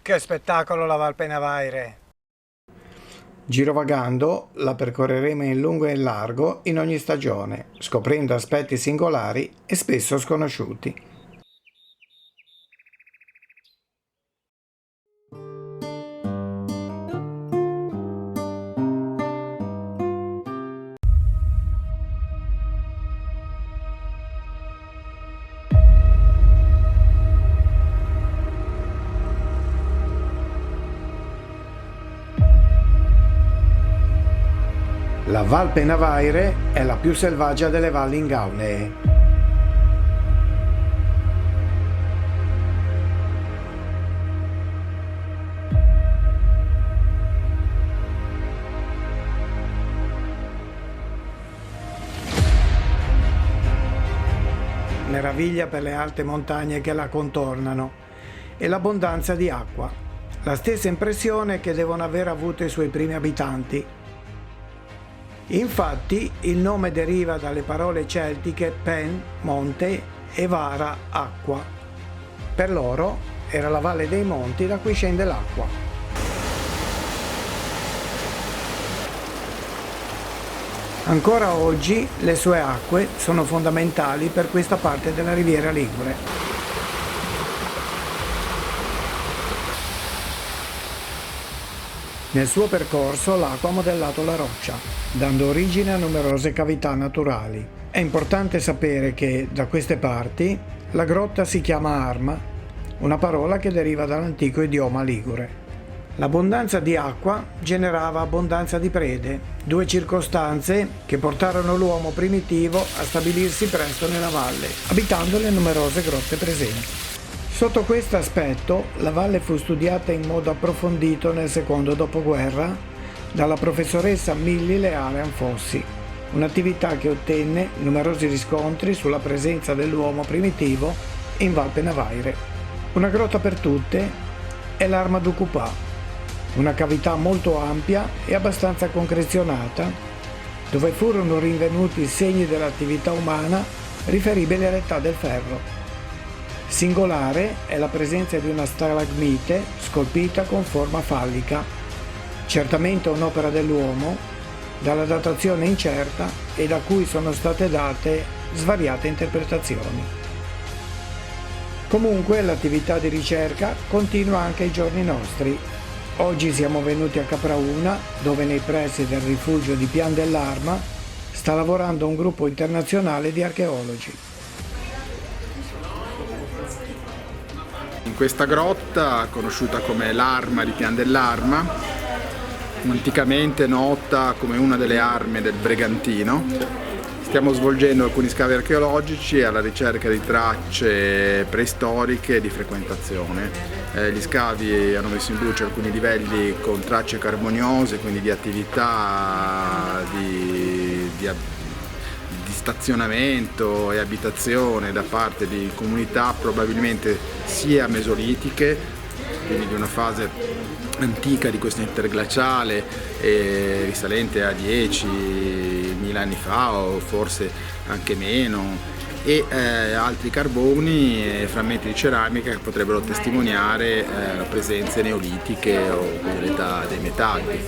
Che spettacolo la Val Penavaire! Girovagando la percorreremo in lungo e in largo in ogni stagione, scoprendo aspetti singolari e spesso sconosciuti. La Val Penavaire è la più selvaggia delle valli ingaunee. Meraviglia per le alte montagne che la contornano e l'abbondanza di acqua, la stessa impressione che devono aver avuto i suoi primi abitanti. Infatti il nome deriva dalle parole celtiche pen, monte e vara, acqua. Per loro era la valle dei monti da cui scende l'acqua. Ancora oggi le sue acque sono fondamentali per questa parte della Riviera Ligure. Nel suo percorso l'acqua ha modellato la roccia, dando origine a numerose cavità naturali. È importante sapere che da queste parti la grotta si chiama Arma, una parola che deriva dall'antico idioma ligure. L'abbondanza di acqua generava abbondanza di prede, due circostanze che portarono l'uomo primitivo a stabilirsi presto nella valle, abitando le numerose grotte presenti. Sotto questo aspetto, la valle fu studiata in modo approfondito nel secondo dopoguerra dalla professoressa Milly Leale Anfossi, un'attività che ottenne numerosi riscontri sulla presenza dell'uomo primitivo in Val Penavaire. Una grotta per tutte è l'Arma du Cupà, una cavità molto ampia e abbastanza concrezionata, dove furono rinvenuti segni dell'attività umana riferibili all'età del ferro. Singolare è la presenza di una stalagmite scolpita con forma fallica, certamente un'opera dell'uomo, dalla datazione incerta e da cui sono state date svariate interpretazioni. Comunque l'attività di ricerca continua anche ai giorni nostri. Oggi siamo venuti a Caprauna, dove nei pressi del rifugio di Pian dell'Arma sta lavorando un gruppo internazionale di archeologi. In questa grotta, conosciuta come l'Arma di Pian dell'Arma, anticamente nota come una delle arme del Bregantino, stiamo svolgendo alcuni scavi archeologici alla ricerca di tracce preistoriche di frequentazione. Gli scavi hanno messo in luce alcuni livelli con tracce carboniose, quindi di attività di stazionamento e abitazione da parte di comunità probabilmente sia mesolitiche, quindi di una fase antica di questo interglaciale risalente a 10.000 anni fa o forse anche meno, e altri carboni e frammenti di ceramica che potrebbero testimoniare presenze neolitiche o dell'età dei metalli.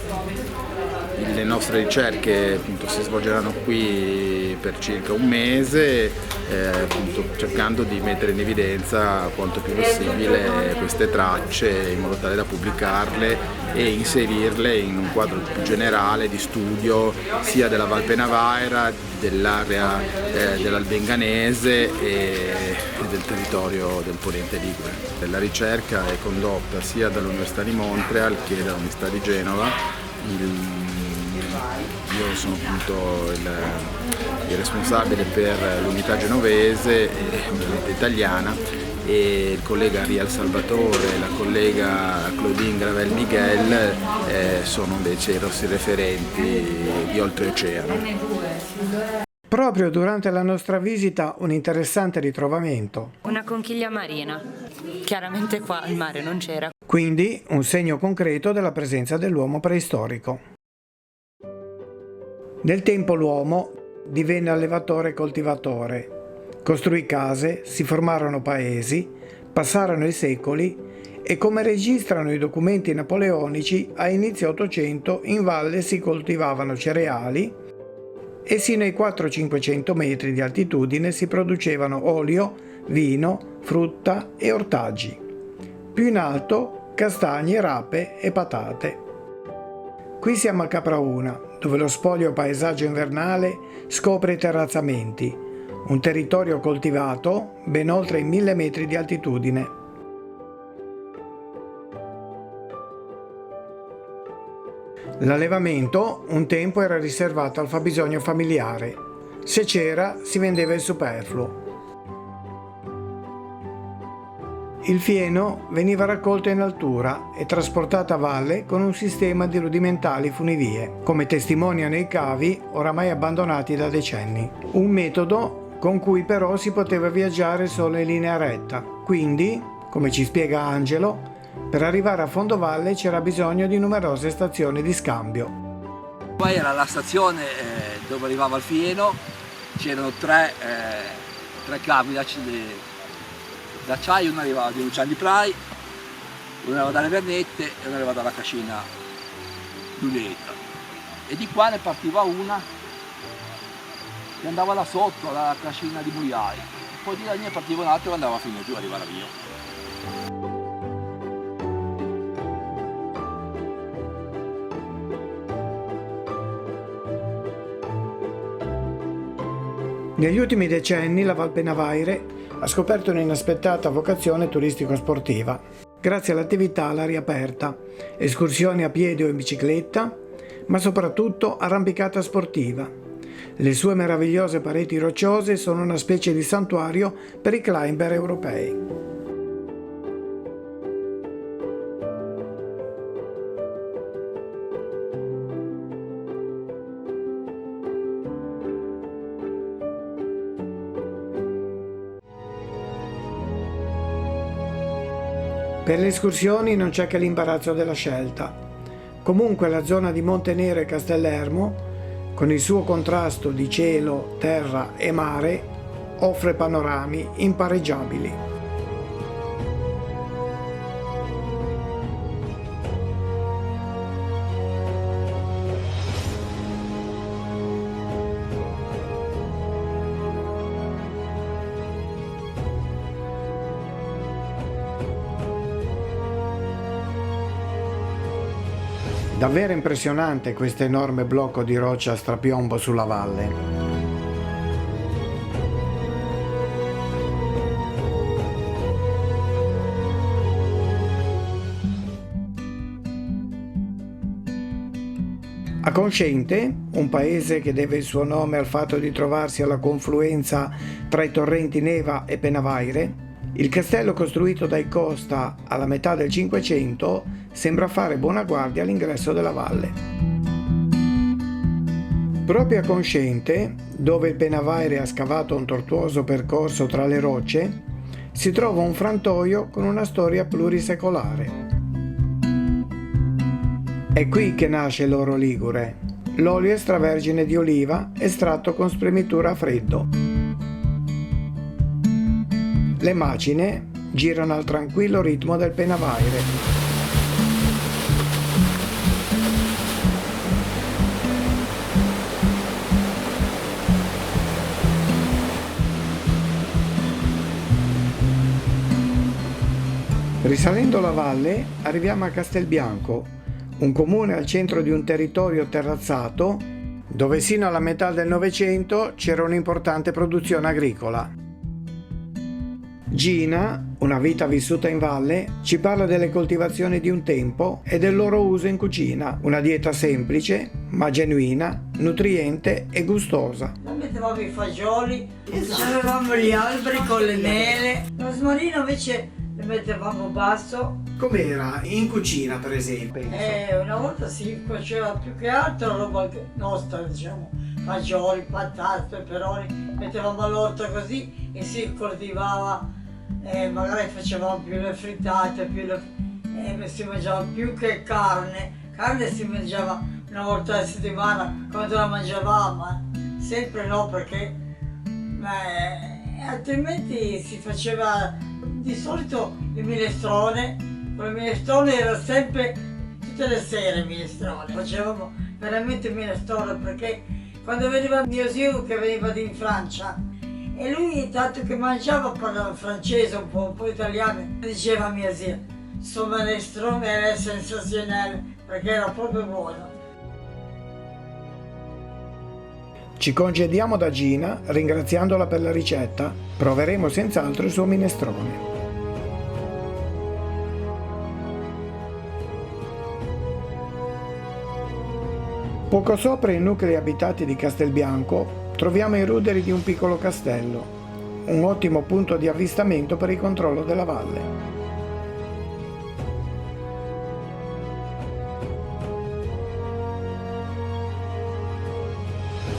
Le nostre ricerche appunto si svolgeranno qui per circa un mese, appunto cercando di mettere in evidenza quanto più possibile queste tracce in modo tale da pubblicarle e inserirle in un quadro più generale di studio sia della Val Penavaira, dell'area dell'Albenganese e del territorio del Ponente Ligure. La ricerca è condotta sia dall'Università di Montreal che dall'Università di Genova. Io sono appunto il responsabile per l'unità genovese e ovviamente italiana, e il collega Ariel Salvatore e la collega Claudine Gravel Miguel sono invece i nostri referenti di oltreoceano. Proprio durante la nostra visita un interessante ritrovamento. Una conchiglia marina, chiaramente qua al mare non c'era. Quindi un segno concreto della presenza dell'uomo preistorico. Nel tempo l'uomo divenne allevatore e coltivatore, costruì case, si formarono paesi, passarono i secoli e come registrano i documenti napoleonici, a inizio 800 in valle si coltivavano cereali e sino ai 400-500 metri di altitudine si producevano olio, vino, frutta e ortaggi. Più in alto castagne, rape e patate. Qui siamo a Caprauna, dove lo spoglio paesaggio invernale scopre i terrazzamenti, un territorio coltivato ben oltre i 1000 metri di altitudine. L'allevamento un tempo era riservato al fabbisogno familiare. Se c'era, si vendeva il superfluo. Il fieno veniva raccolto in altura e trasportato a valle con un sistema di rudimentali funivie, come testimoniano i cavi oramai abbandonati da decenni. Un metodo con cui però si poteva viaggiare solo in linea retta. Quindi, come ci spiega Angelo, per arrivare a Fondovalle c'era bisogno di numerose stazioni di scambio. Poi era la stazione dove arrivava il fieno, c'erano tre cavi d'acciaio, uno arrivava di Luciani Prai, uno arrivava dalle Vernette e uno arrivava dalla Cascina Giulietta. E di qua ne partiva una che andava là sotto, alla Cascina di Mugliai. Poi di là ne partiva un'altra che andava fino giù, arrivava via. Negli ultimi decenni la Val Penavaire ha scoperto un'inaspettata vocazione turistico-sportiva, grazie all'attività all'aria aperta, escursioni a piedi o in bicicletta, ma soprattutto arrampicata sportiva. Le sue meravigliose pareti rocciose sono una specie di santuario per i climber europei. Per le escursioni non c'è che l'imbarazzo della scelta. Comunque la zona di Montenero e Castellermo, con il suo contrasto di cielo, terra e mare, offre panorami impareggiabili. Davvero impressionante questo enorme blocco di roccia a strapiombo sulla valle. A Consciente, un paese che deve il suo nome al fatto di trovarsi alla confluenza tra i torrenti Neva e Penavaire, il castello costruito dai Costa alla metà del Cinquecento sembra fare buona guardia all'ingresso della valle. Proprio a Consciente, dove il Penavaire ha scavato un tortuoso percorso tra le rocce, si trova un frantoio con una storia plurisecolare. È qui che nasce l'oro ligure, l'olio extravergine di oliva estratto con spremitura a freddo. Le macine girano al tranquillo ritmo del Penavaire. Risalendo la valle arriviamo a Castelbianco, un comune al centro di un territorio terrazzato dove sino alla metà del Novecento c'era un'importante produzione agricola. Gina, una vita vissuta in valle, ci parla delle coltivazioni di un tempo e del loro uso in cucina, una dieta semplice ma genuina, nutriente e gustosa. Noi mettevamo i fagioli, avevamo gli alberi con le mele, il rosmarino invece le mettevamo basso. Com'era in cucina, per esempio? Una volta si faceva più che altro roba nostra, diciamo, fagioli, patate, peperoni, mettevamo all'orto così e si coltivava, magari facevamo più le frittate, si mangiava più che carne si mangiava una volta a settimana quando la mangiavamo, sempre no, perché altrimenti si faceva di solito il minestrone, con le minestrone era sempre, tutte le sere minestrone, facevamo veramente minestrone perché quando veniva mio zio che veniva in Francia e lui tanto che mangiava parlava francese, un po' italiano, diceva a mia zia, sto minestrone era sensazionale perché era proprio buono. Ci congediamo da Gina ringraziandola per la ricetta. Proveremo senz'altro il suo minestrone. Poco sopra i nuclei abitati di Castelbianco troviamo i ruderi di un piccolo castello, un ottimo punto di avvistamento per il controllo della valle.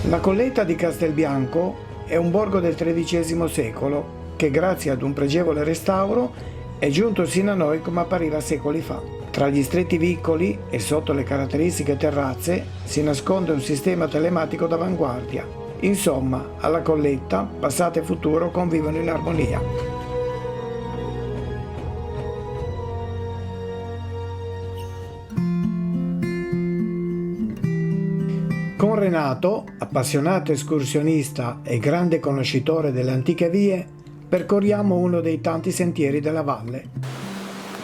La Colletta di Castelbianco è un borgo del XIII secolo che grazie ad un pregevole restauro è giunto sino a noi come appariva secoli fa. Tra gli stretti vicoli e sotto le caratteristiche terrazze si nasconde un sistema telematico d'avanguardia. Insomma, alla Colletta passato e futuro convivono in armonia. Con Renato, appassionato escursionista e grande conoscitore delle antiche vie, percorriamo uno dei tanti sentieri della valle.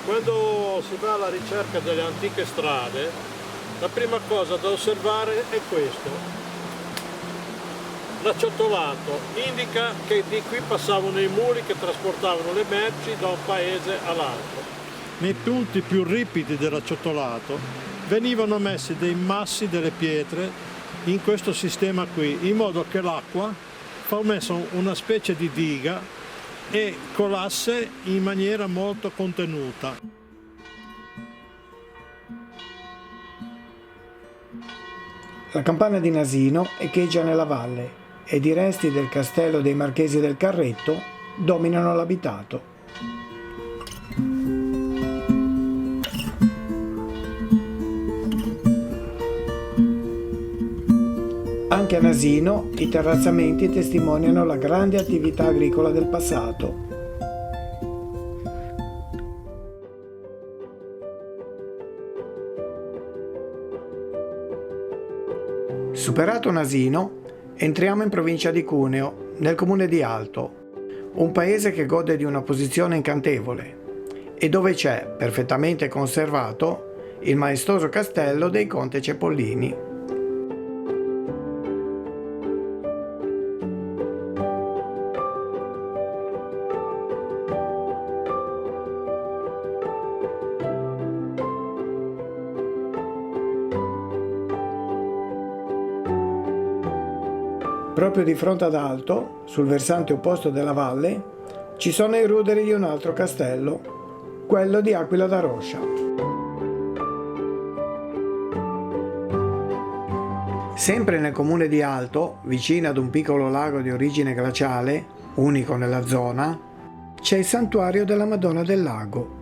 Quando si va alla ricerca delle antiche strade, la prima cosa da osservare è questo. L'acciottolato indica che di qui passavano i muli che trasportavano le merci da un paese all'altro. Nei punti più ripidi dell'acciottolato venivano messi dei massi delle pietre in questo sistema qui, in modo che l'acqua formasse una specie di diga e colasse in maniera molto contenuta. La campana di Nasino echeggia nella valle ed i resti del castello dei Marchesi del Carretto dominano l'abitato. Anche a Nasino i terrazzamenti testimoniano la grande attività agricola del passato. Superato Nasino, entriamo in provincia di Cuneo, nel comune di Alto, un paese che gode di una posizione incantevole e dove c'è, perfettamente conservato, il maestoso castello dei Conte Cepollini. Proprio di fronte ad Alto, sul versante opposto della valle, ci sono i ruderi di un altro castello, quello di Aquila da Roscia. Sempre nel comune di Alto, vicino ad un piccolo lago di origine glaciale, unico nella zona, c'è il santuario della Madonna del Lago.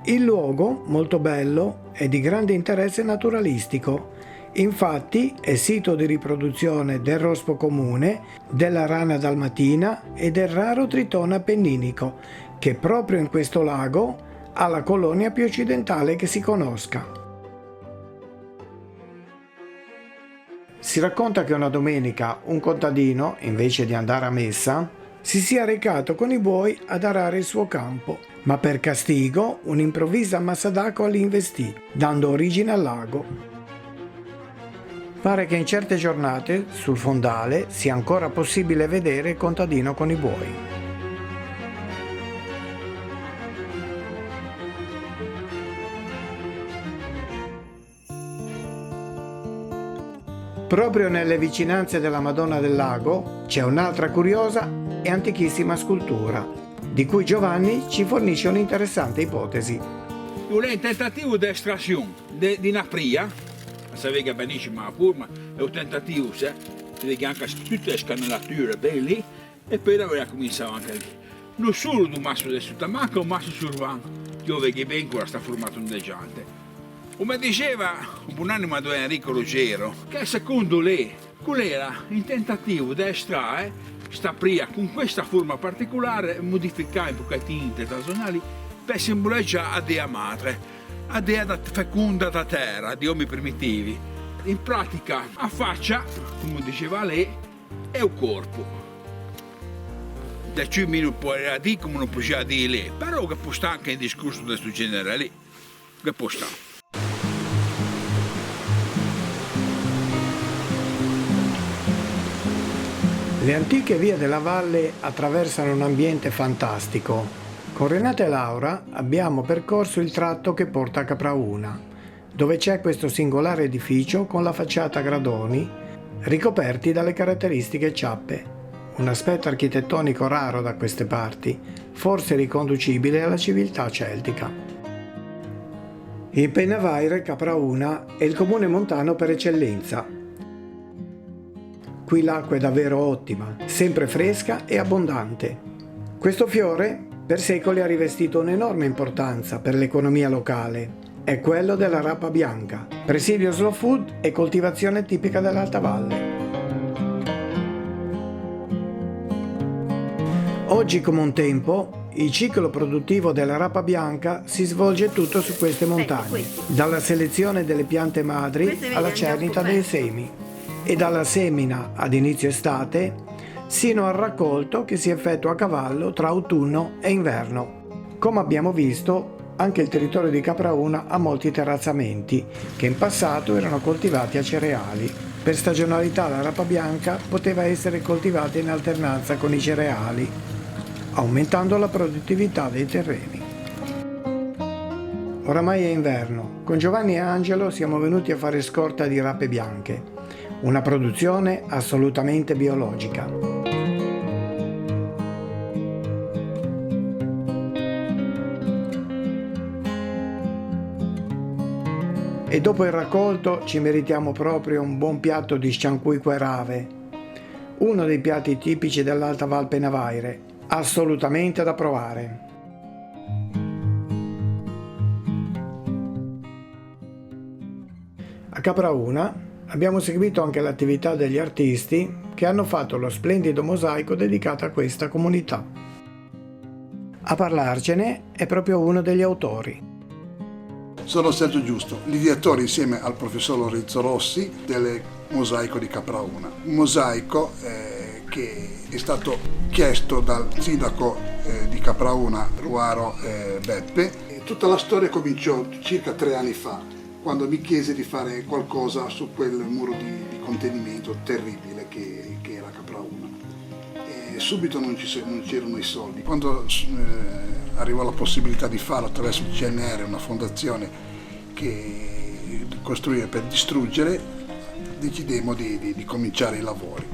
Il luogo, molto bello, è di grande interesse naturalistico. Infatti è sito di riproduzione del rospo comune, della rana dalmatina e del raro tritone appenninico, che proprio in questo lago ha la colonia più occidentale che si conosca. Si racconta che una domenica un contadino, invece di andare a messa, si sia recato con i buoi ad arare il suo campo, ma per castigo un'improvvisa massa d'acqua li investì, dando origine al lago. Pare che in certe giornate sul fondale sia ancora possibile vedere il contadino con i buoi. Proprio nelle vicinanze della Madonna del Lago c'è un'altra curiosa e antichissima scultura, di cui Giovanni ci fornisce un'interessante ipotesi. Un tentativo di estrazione di una pria, si vede benissimo la forma, è un tentativo, si vede anche tutte le scanellature lì, e poi aveva cominciato anche lì. Non solo di un masso di sutta, ma anche un masso survano, che io vedo ben che sta formato un deggiante. Come diceva un buon anima di Enrico Ruggero, che secondo lei, qual era il tentativo di estrarre sta pria con questa forma particolare, modificare un pochettino i tasonali per simboleggiare a Dea Madre, a Dea fecunda da terra, di uomini primitivi. In pratica, a faccia, come diceva lei, è un corpo. Da ciò non può dire come non può dire lei, però che può stare anche in discorso di questo genere lì, che può stare. Le antiche vie della valle attraversano un ambiente fantastico. Con Renata e Laura abbiamo percorso il tratto che porta a Caprauna, dove c'è questo singolare edificio con la facciata a gradoni ricoperti dalle caratteristiche ciappe. Un aspetto architettonico raro da queste parti, forse riconducibile alla civiltà celtica. Il Penavaire Caprauna è il comune montano per eccellenza. Qui l'acqua è davvero ottima, sempre fresca e abbondante. Questo fiore per secoli ha rivestito un'enorme importanza per l'economia locale. È quello della rapa bianca, presidio slow food e coltivazione tipica dell'Alta Valle. Oggi come un tempo, il ciclo produttivo della rapa bianca si svolge tutto su queste montagne, dalla selezione delle piante madri alla cernita dei semi e dalla semina ad inizio estate sino al raccolto che si effettua a cavallo tra autunno e inverno. Come abbiamo visto, anche il territorio di Caprauna ha molti terrazzamenti che in passato erano coltivati a cereali. Per stagionalità la rapa bianca poteva essere coltivata in alternanza con i cereali, aumentando la produttività dei terreni. Oramai è inverno. Con Giovanni e Angelo siamo venuti a fare scorta di rape bianche, una produzione assolutamente biologica. E dopo il raccolto ci meritiamo proprio un buon piatto di sciancuique rave, uno dei piatti tipici dell'Alta Val Penavaire, assolutamente da provare. A Caprauna abbiamo seguito anche l'attività degli artisti che hanno fatto lo splendido mosaico dedicato a questa comunità. A parlarcene è proprio uno degli autori. Sono Sergio Giusto, l'ideatore insieme al professor Lorenzo Rossi del mosaico di Caprauna. Un mosaico che è stato chiesto dal sindaco di Caprauna, Ruaro Beppe. Tutta la storia cominciò circa 3 anni fa, quando mi chiese di fare qualcosa su quel muro di contenimento terribile che era Caprauna. E subito non c'erano i soldi. Quando arrivò la possibilità di farlo attraverso il CNR, una fondazione che costruire per distruggere, decidemmo di cominciare i lavori.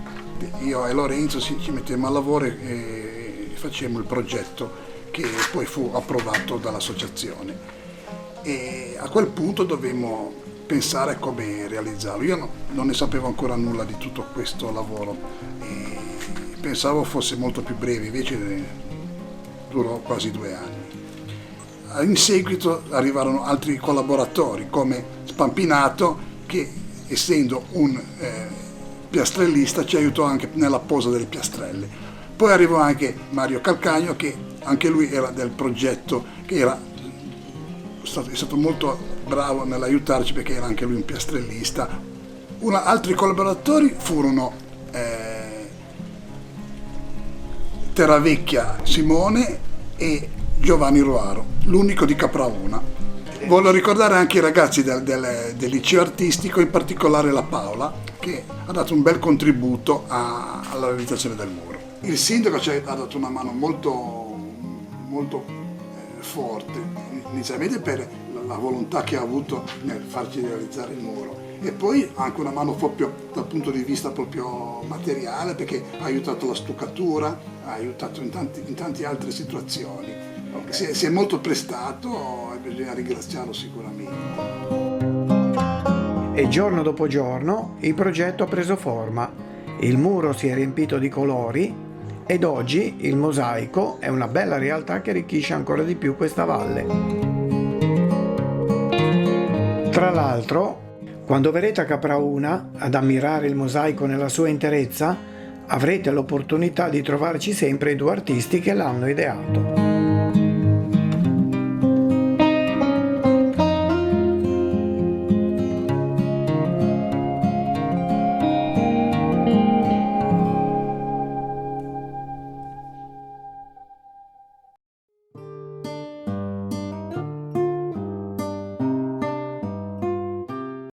Io e Lorenzo ci mettemmo al lavoro e facemmo il progetto che poi fu approvato dall'associazione. E a quel punto dovemmo pensare a come realizzarlo. Io non ne sapevo ancora nulla di tutto questo lavoro e pensavo fosse molto più breve, invece durò quasi 2 anni. In seguito arrivarono altri collaboratori come Spampinato, che essendo un piastrellista ci aiutò anche nella posa delle piastrelle. Poi arrivò anche Mario Calcagno, che anche lui era del progetto, che è stato molto bravo nell'aiutarci perché era anche lui un piastrellista. Altri collaboratori furono Terravecchia Simone e Giovanni Ruaro, l'unico di Caprauna. Voglio ricordare anche i ragazzi del liceo artistico, in particolare la Paola, che ha dato un bel contributo alla realizzazione del muro. Il sindaco ci ha dato una mano molto forte, inizialmente per la volontà che ha avuto nel farci realizzare il muro, e poi anche una mano proprio dal punto di vista proprio materiale, perché ha aiutato la stuccatura, ha aiutato in tante altre situazioni. Okay. Si è molto prestato e bisogna ringraziarlo sicuramente. E giorno dopo giorno il progetto ha preso forma, il muro si è riempito di colori ed oggi il mosaico è una bella realtà che arricchisce ancora di più questa valle. Tra l'altro, quando verrete a Caprauna ad ammirare il mosaico nella sua interezza, avrete l'opportunità di trovarci sempre i 2 artisti che l'hanno ideato.